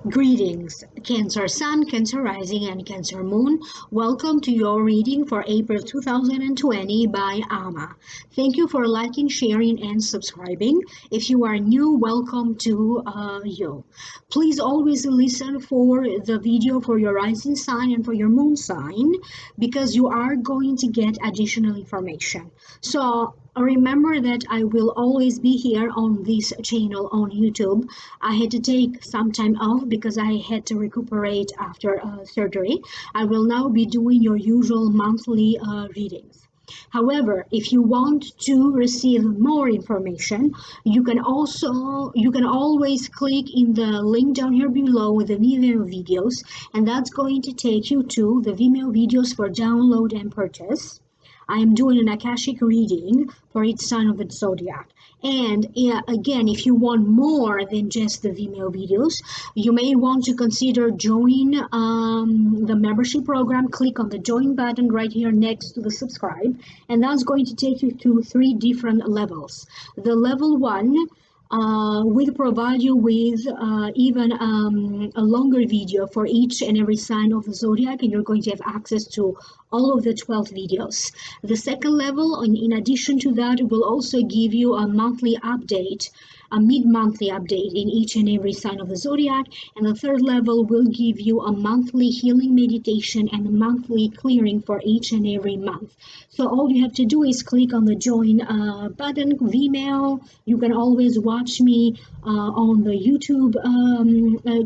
Greetings, Cancer Sun, Cancer Rising, and Cancer Moon. Welcome to your reading for April 2020 by Ama. Thank you for liking, sharing, and subscribing. If you are new, welcome to you. Please always listen for the video for your rising sign and for your moon sign because you are going to get additional information. So remember that I will always be here on this channel on YouTube. I had to take some time off because I had to recuperate after surgery. I will now be doing your usual monthly readings. However, if you want to receive more information, you can always click in the link down here below with the Vimeo videos, and that's going to take you to the Vimeo videos for download and purchase. I am doing an Akashic reading for each sign of the zodiac. And again, if you want more than just the Vimeo videos, you may want to consider joining the membership program. Click on the join button right here next to the subscribe, and that's going to take you to 3 different levels. The level 1 will provide you with even a longer video for each and every sign of the zodiac, and you're going to have access to all of the 12 videos. The second level, in addition to that, will also give you a monthly update, a mid-monthly update in each and every sign of the zodiac. And the third level will give you a monthly healing meditation and a monthly clearing for each and every month. So all you have to do is click on the join button, Vimeo. You can always watch me on the YouTube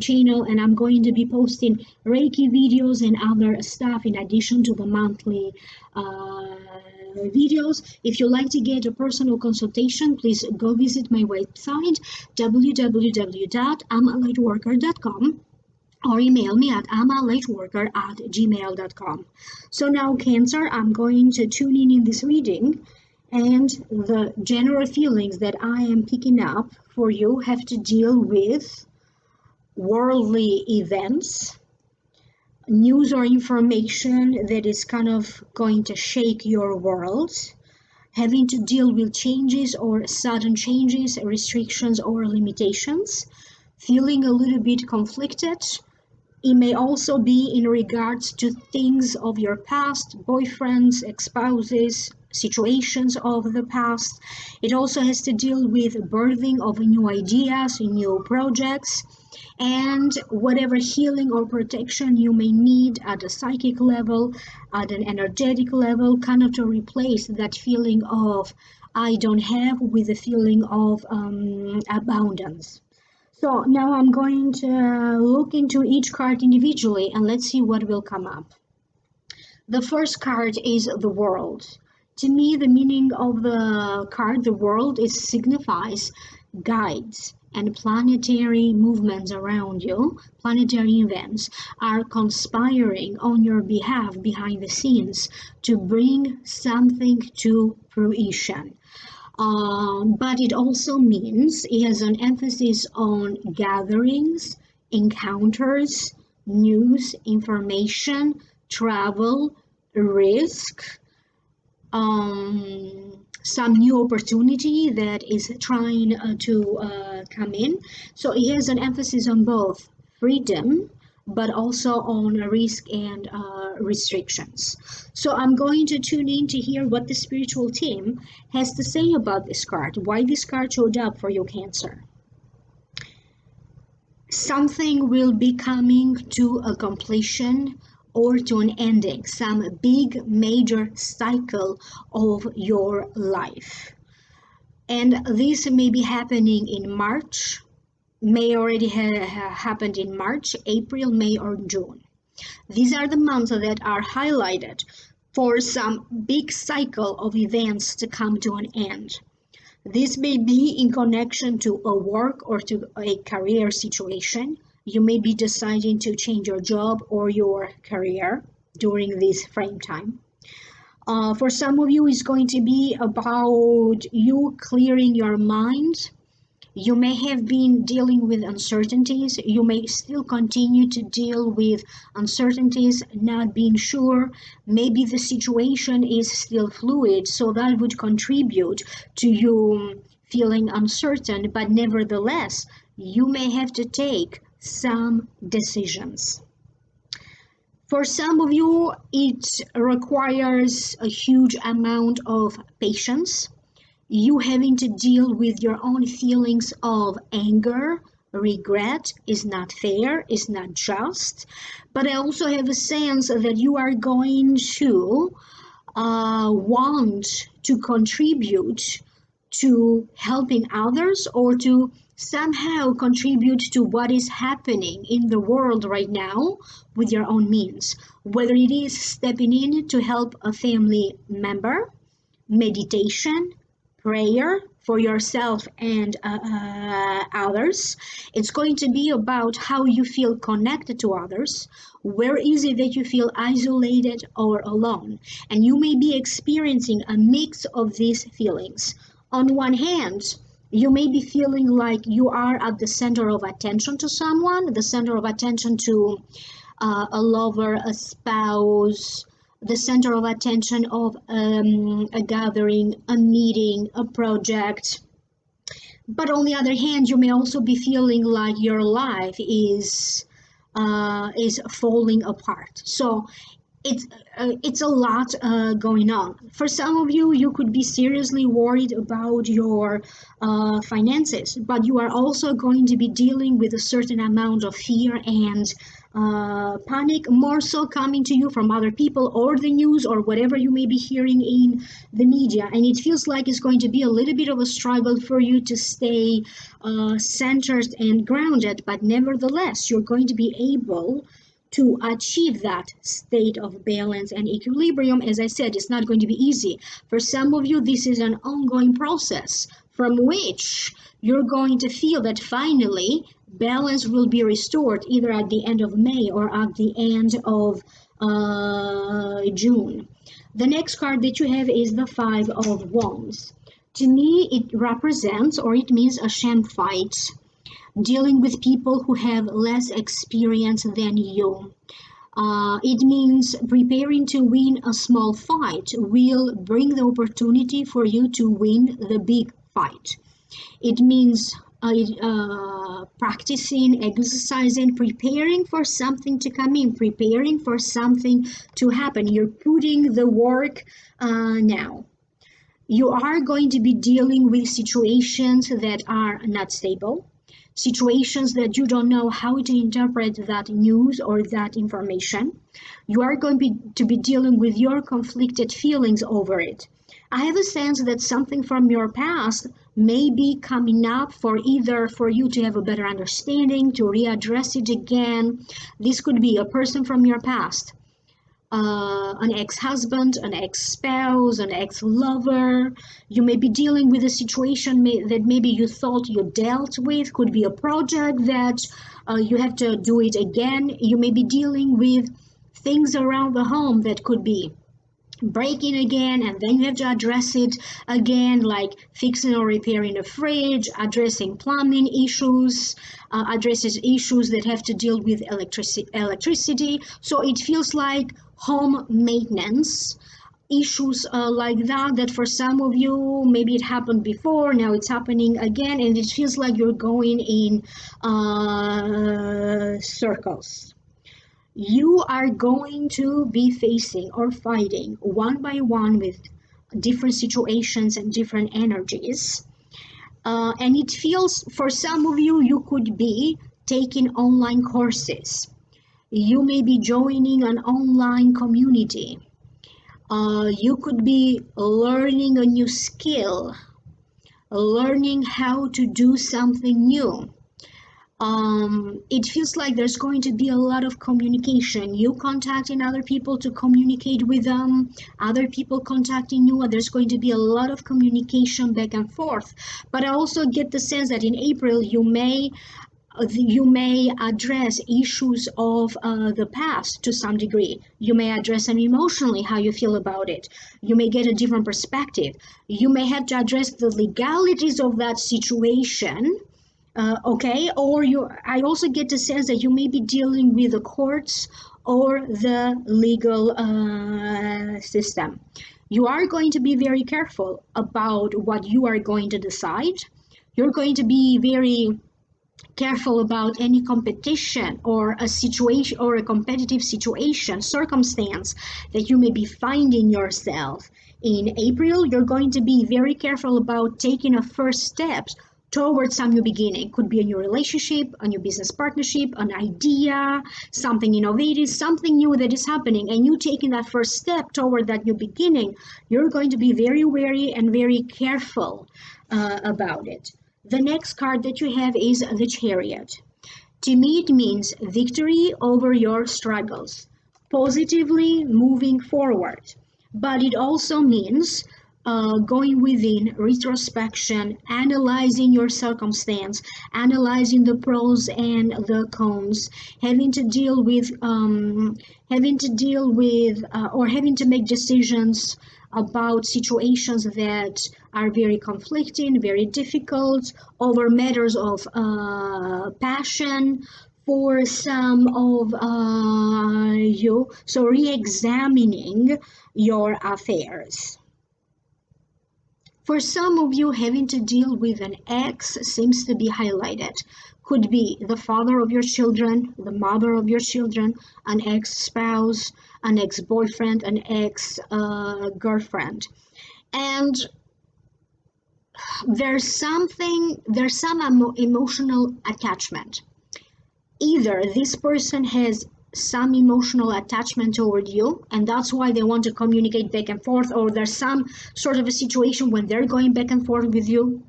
channel, and I'm going to be posting Reiki videos and other stuff in addition to the monthly videos. If you'd like to get a personal consultation, please go visit my website www.amalightworker.com or email me at amalightworker@gmail.com. So now, Cancer, I'm going to tune in this reading, and the general feelings that I am picking up for you have to deal with worldly events, news or information that is kind of going to shake your world, having to deal with changes or sudden changes, restrictions or limitations, feeling a little bit conflicted. It may also be in regards to things of your past, boyfriends, ex-spouses, situations of the past. It also has to deal with birthing of new ideas, new projects, and whatever healing or protection you may need at a psychic level, at an energetic level, kind of to replace that feeling of I don't have with the feeling of abundance. So now I'm going to look into each card individually, and let's see what will come up. The first card is the World. To me, the meaning of the card, the World, signifies guides and planetary movements around you. Planetary events are conspiring on your behalf behind the scenes to bring something to fruition. But it also means it has an emphasis on gatherings, encounters, news, information, travel, risk, some new opportunity that is trying to come in. So it has an emphasis on both freedom, but also on risk and restrictions. So I'm going to tune in to hear what the spiritual team has to say about this card, why this card showed up for you, Cancer. Something will be coming to a completion or to an ending, some big major cycle of your life. And this may be happening in March, may already have happened in March, April, May, or June. These are the months that are highlighted for some big cycle of events to come to an end. This may be in connection to a work or to a career situation. You may be deciding to change your job or your career during this frame time. For some of you, it's going to be about you clearing your mind You may have been dealing with uncertainties. You may still continue to deal with uncertainties, not being sure. Maybe the situation is still fluid, so that would contribute to you feeling uncertain, but nevertheless, you may have to take some decisions. For some of you, it requires a huge amount of patience. You having to deal with your own feelings of anger, regret is not fair, is not just. But I also have a sense that you are going to want to contribute to helping others or to somehow contribute to what is happening in the world right now with your own means. Whether it is stepping in to help a family member, meditation, prayer for yourself and others. It's going to be about how you feel connected to others. Where is it that you feel isolated or alone? And you may be experiencing a mix of these feelings. On one hand, you may be feeling like you are at the center of attention to someone, the center of attention to a lover, a spouse, the center of attention of a gathering, a meeting, a project. But on the other hand, you may also be feeling like your life is falling apart. So it's a lot going on. For some of you, you could be seriously worried about your finances, but you are also going to be dealing with a certain amount of fear and panic, more so coming to you from other people or the news or whatever you may be hearing in the media. And it feels like it's going to be a little bit of a struggle for you to stay centered and grounded, but nevertheless, you're going to be able to achieve that state of balance and equilibrium. As I said, it's not going to be easy. For some of you, this is an ongoing process from which you're going to feel that finally balance will be restored either at the end of May or at the end of June. The next card that you have is the Five of Wands. To me, it represents or it means a sham fight, dealing with people who have less experience than you. It means preparing to win a small fight will bring the opportunity for you to win the big fight. It means practicing, exercising, preparing for something to come in, preparing for something to happen. You're putting the work now. You are going to be dealing with situations that are not stable, situations that you don't know how to interpret that news or that information. You are going to be dealing with your conflicted feelings over it. I have a sense that something from your past may be coming up for either for you to have a better understanding, to readdress it again. This could be a person from your past, an ex-husband, an ex-spouse, an ex-lover. You may be dealing with a situation that maybe you thought you dealt with. Could be a project that you have to do it again. You may be dealing with things around the home that could be breaking again, and then you have to address it again, like fixing or repairing the fridge, addressing plumbing issues, addresses issues that have to deal with electricity. So it feels like home maintenance issues like that for some of you, maybe it happened before, now it's happening again, and it feels like you're going in circles. You are going to be facing or fighting one by one with different situations and different energies. And it feels for some of you, you could be taking online courses. You may be joining an online community. You could be learning a new skill, learning how to do something new. It feels like there's going to be a lot of communication. You contacting other people to communicate with them, other people contacting you, and there's going to be a lot of communication back and forth. But I also get the sense that in April you may address issues of the past to some degree. You may address them emotionally, how you feel about it. You may get a different perspective. You may have to address the legalities of that situation Okay, or I also get the sense that you may be dealing with the courts or the legal system. You are going to be very careful about what you are going to decide. You're going to be very careful about any competition or a situation or a competitive situation, circumstance that you may be finding yourself. In April, you're going to be very careful about taking a first step towards some new beginning. Could be a new relationship, a new business partnership, an idea, something innovative, something new that is happening, and you taking that first step toward that new beginning. You're going to be very wary and very careful about it. The next card that you have is the Chariot. To me, it means victory over your struggles, positively moving forward. But it also means going within, retrospection, analyzing your circumstance, analyzing the pros and the cons, having to make decisions about situations that are very conflicting, very difficult, over matters of passion for some of you. So re-examining your affairs. For some of you, having to deal with an ex seems to be highlighted. Could be the father of your children, the mother of your children, an ex-spouse, an ex-boyfriend, an ex-girlfriend. And there's some emotional attachment. Either this person has some emotional attachment toward you, and that's why they want to communicate back and forth, or there's some sort of a situation when they're going back and forth with you.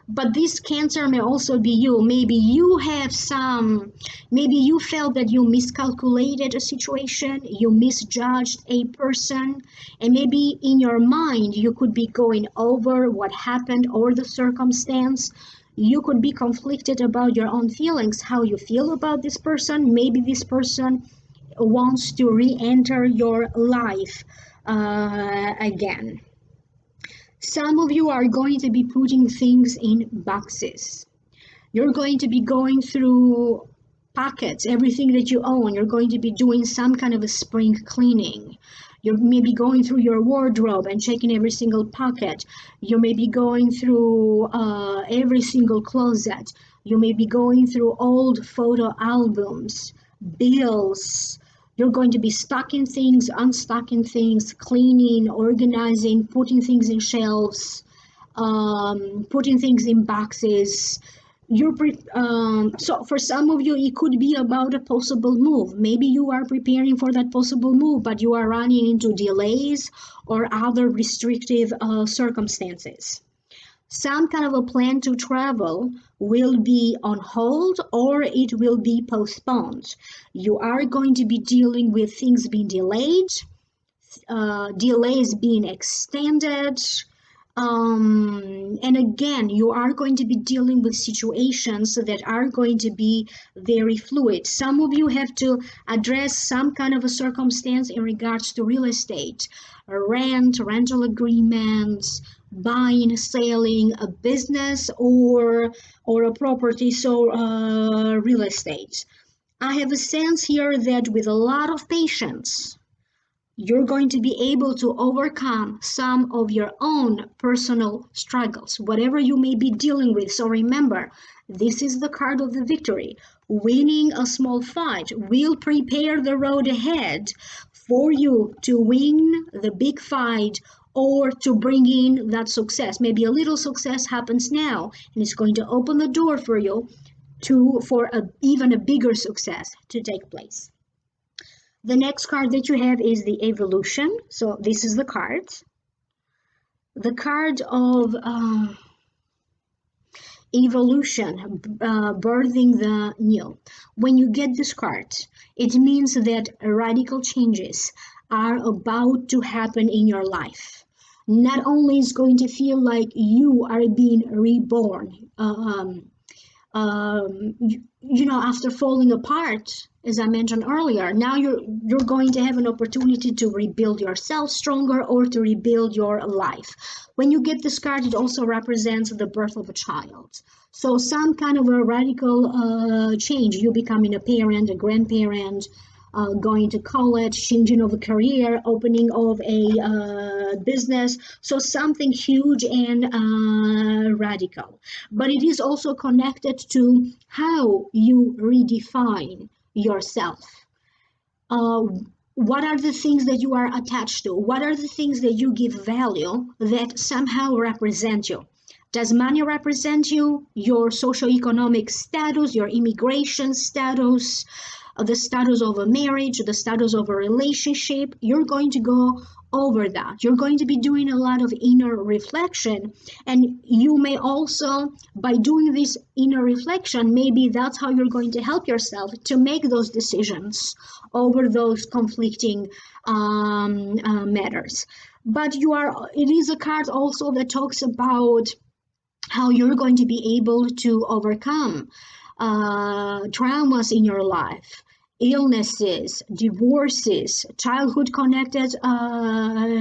But this Cancer may also be you. Maybe you felt that you miscalculated a situation, you misjudged a person, and maybe in your mind you could be going over what happened or the circumstance. You could be conflicted about your own feelings, how you feel about this person. Maybe this person wants to re-enter your life again. Some of you are going to be putting things in boxes. You're going to be going through pockets, everything that you own. You're going to be doing some kind of a spring cleaning. You may be going through your wardrobe and checking every single pocket. You may be going through every single closet. You may be going through old photo albums, bills. You're going to be stocking things, unstocking things, cleaning, organizing, putting things in shelves, putting things in boxes. So for some of you, it could be about a possible move. Maybe you are preparing for that possible move, but you are running into delays or other restrictive circumstances. Some kind of a plan to travel will be on hold or it will be postponed. You are going to be dealing with things being delayed, delays being extended. And again, you are going to be dealing with situations that are going to be very fluid. Some of you have to address some kind of a circumstance in regards to real estate, rental agreements, buying, selling a business or a property, so real estate. I have a sense here that with a lot of patience, you're going to be able to overcome some of your own personal struggles, whatever you may be dealing with. So remember, this is the card of the victory. Winning a small fight will prepare the road ahead for you to win the big fight or to bring in that success. Maybe a little success happens now and it's going to open the door for you for even a bigger success to take place. The next card that you have is the Evolution. So this is the card. The card of evolution, birthing the new. When you get this card, it means that radical changes are about to happen in your life. Not only is going to feel like you are being reborn, after falling apart, as I mentioned earlier, now you're going to have an opportunity to rebuild yourself stronger or to rebuild your life. When you get this card, it also represents the birth of a child. So some kind of a radical change, you becoming a parent, a grandparent, going to college, changing of a career, opening of a business. So something huge and radical. But it is also connected to how you redefine yourself. Uh, what are the things that you are attached to? What are the things that you give value that somehow represent you? Does money represent you? Your socioeconomic status, your immigration status, the status of a marriage, the status of a relationship? You're going to go over that. You're going to be doing a lot of inner reflection. And you may also, by doing this inner reflection, maybe that's how you're going to help yourself to make those decisions over those conflicting matters. But it is a card also that talks about how you're going to be able to overcome traumas in your life, illnesses, divorces, childhood connected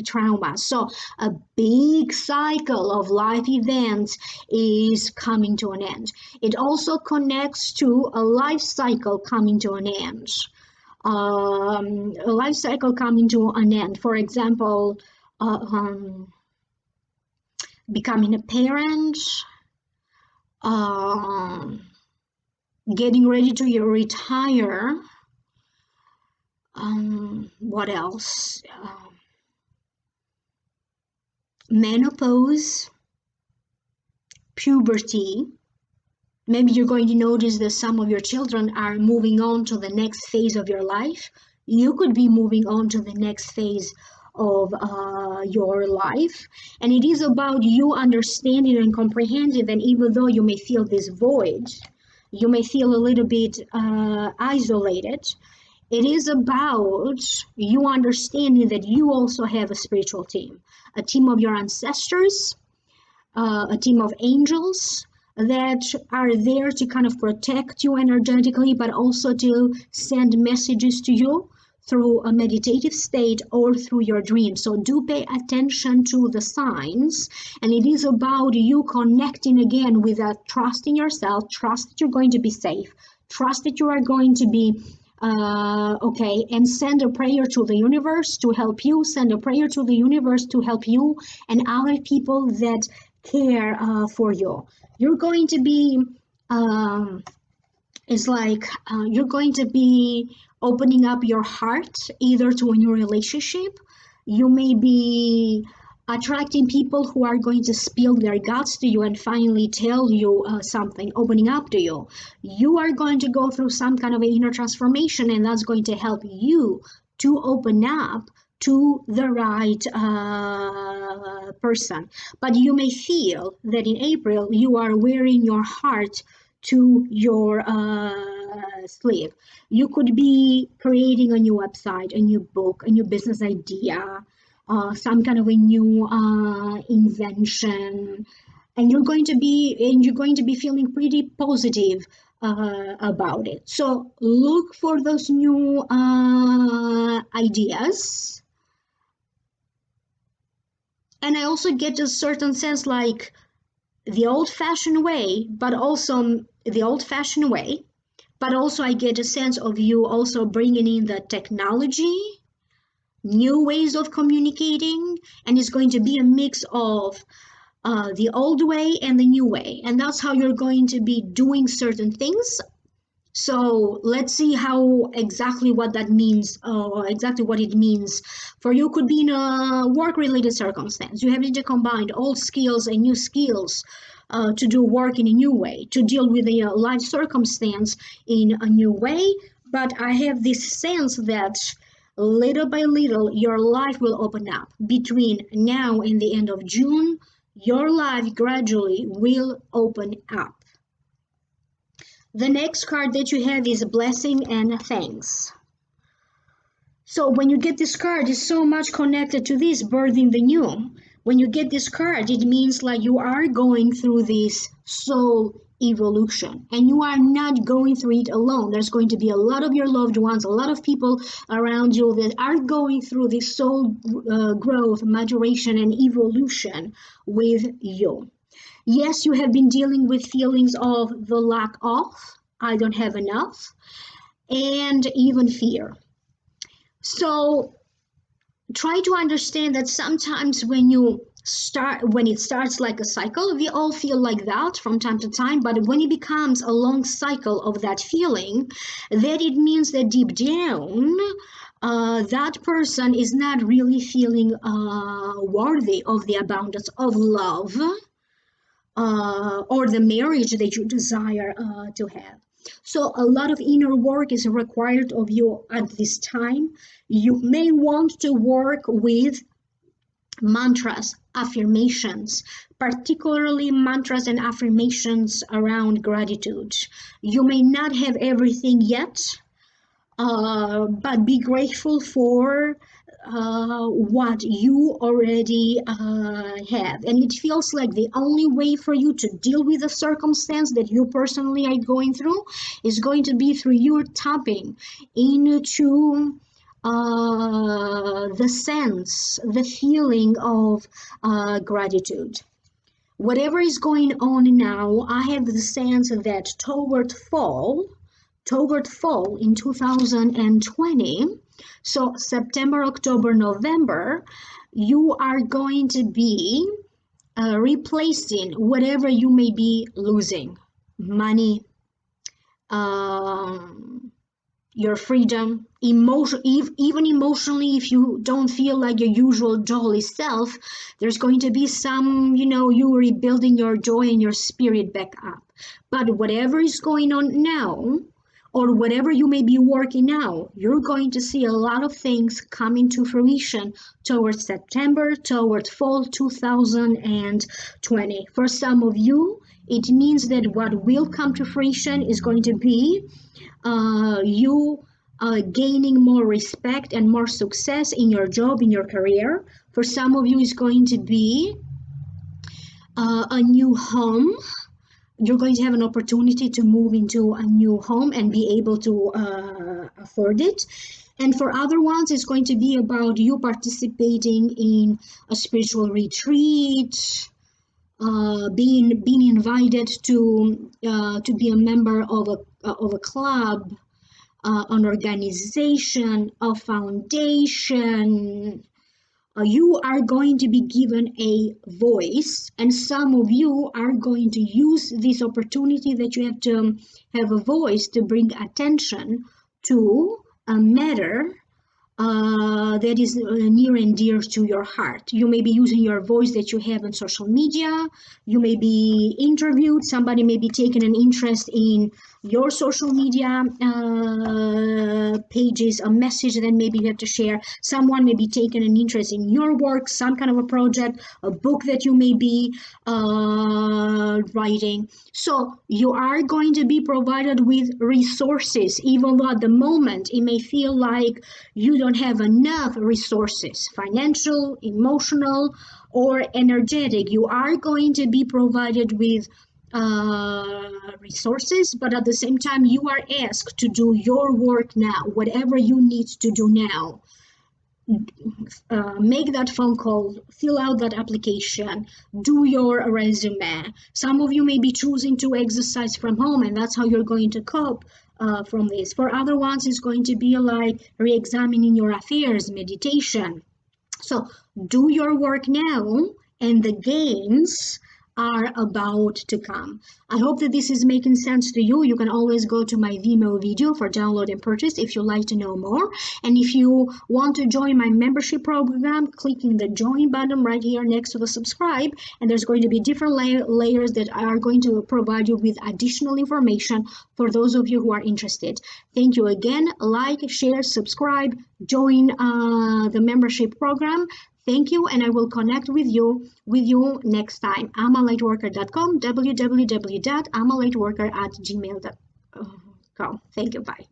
trauma. So a big cycle of life events is coming to an end. It also connects to a life cycle coming to an end. A life cycle coming to an end. For example, becoming a parent, getting ready to retire. What else? Menopause, puberty. Maybe you're going to notice that some of your children are moving on to the next phase of your life. You could be moving on to the next phase of your life. And it is about you understanding and comprehending that even though you may feel this void, you may feel a little bit isolated, it is about you understanding that you also have a spiritual team, a team of your ancestors, a team of angels that are there to kind of protect you energetically, but also to send messages to you through a meditative state or through your dreams. So do pay attention to the signs, and it is about you connecting again with that trust in yourself, trust that you're going to be safe, trust that you are going to be okay, and send a prayer to the universe to help you, send a prayer to the universe to help you and other people that care for you. You're going to be it's like you're going to be opening up your heart either to a new relationship. You may be attracting people who are going to spill their guts to you and finally tell you something, opening up to you. You are going to go through some kind of an inner transformation, and that's going to help you to open up to the right person. But you may feel that in April you are wearing your heart to your sleeve. You could be creating a new website, a new book, a new business idea, some kind of a new invention, and you're going to be feeling pretty positive about it. So look for those new ideas. And I also get a certain sense like the old-fashioned way, but also I get a sense of you also bringing in the technology, new ways of communicating, and it's going to be a mix of the old way and the new way. And that's how you're going to be doing certain things. So let's see how exactly what that means, exactly what it means for you. Could be in a work-related circumstance. You have to combine old skills and new skills to do work in a new way, to deal with a life circumstance in a new way. But I have this sense that little by little, your life will open up. Between now and the end of June, your life gradually will open up. The next card that you have is blessing and thanks. So when you get this card, it's so much connected to this birthing the new. When you get this card, it means like you are going through this soul evolution, and you are not going through it alone. There's going to be a lot of your loved ones, a lot of people around you that are going through this soul growth, maturation, and evolution with you. Yes, you have been dealing with feelings of the lack of, I don't have enough, and even fear. So try to understand that sometimes when it starts like a cycle, we all feel like that from time to time, but when it becomes a long cycle of that feeling, that it means that deep down that person is not really feeling worthy of the abundance of love or the marriage that you desire to have. So, a lot of inner work is required of you at this time. You may want to work with mantras, affirmations, particularly mantras and affirmations around gratitude. You may not have everything yet, but be grateful for what you already have. And it feels like the only way for you to deal with the circumstance that you personally are going through is going to be through your tapping into the sense, the feeling of gratitude. Whatever is going on now, I have the sense that toward fall in 2020, so September, October, November, you are going to be replacing whatever you may be losing: money, um, your freedom, even emotionally. If you don't feel like your usual jolly self, there's going to be some, you rebuilding your joy and your spirit back up. But whatever is going on now, or whatever you may be working now, you're going to see a lot of things come into fruition towards September, towards fall 2020. For some of you, it means that what will come to fruition is going to be you gaining more respect and more success in your job, in your career. For some of you, it's going to be a new home. You're going to have an opportunity to move into a new home and be able to afford it. And for other ones, it's going to be about you participating in a spiritual retreat, being invited to be a member of a club, an organization, a foundation. You are going to be given a voice, and some of you are going to use this opportunity that you have to have a voice to bring attention to a matter that is near and dear to your heart. You may be using your voice that you have on social media. You may be interviewed. Somebody may be taking an interest in your social media pages, a message that maybe you have to share. Someone may be taking an interest in your work, some kind of a project, a book that you may be writing. So you are going to be provided with resources, even though at the moment it may feel like you don't have enough resources, financial, emotional, or energetic. You are going to be provided with resources, but at the same time, you are asked to do your work now, whatever you need to do now. Make that phone call, fill out that application, do your resume. Some of you may be choosing to exercise from home, and that's how you're going to cope from this. For other ones, it's going to be like re-examining your affairs, meditation. So do your work now, and the gains are about to come. I hope that this is making sense to you. You can always go to my Vimeo video for download and purchase if you'd like to know more. And if you want to join my membership program, clicking the join button right here next to the subscribe, and there's going to be different layers that are going to provide you with additional information for those of you who are interested. Thank you again. Like, share, subscribe, join the membership program. Thank you, and I will connect with you next time. amalightworker.com, www.amalightworker@gmail.com. Thank you. Bye.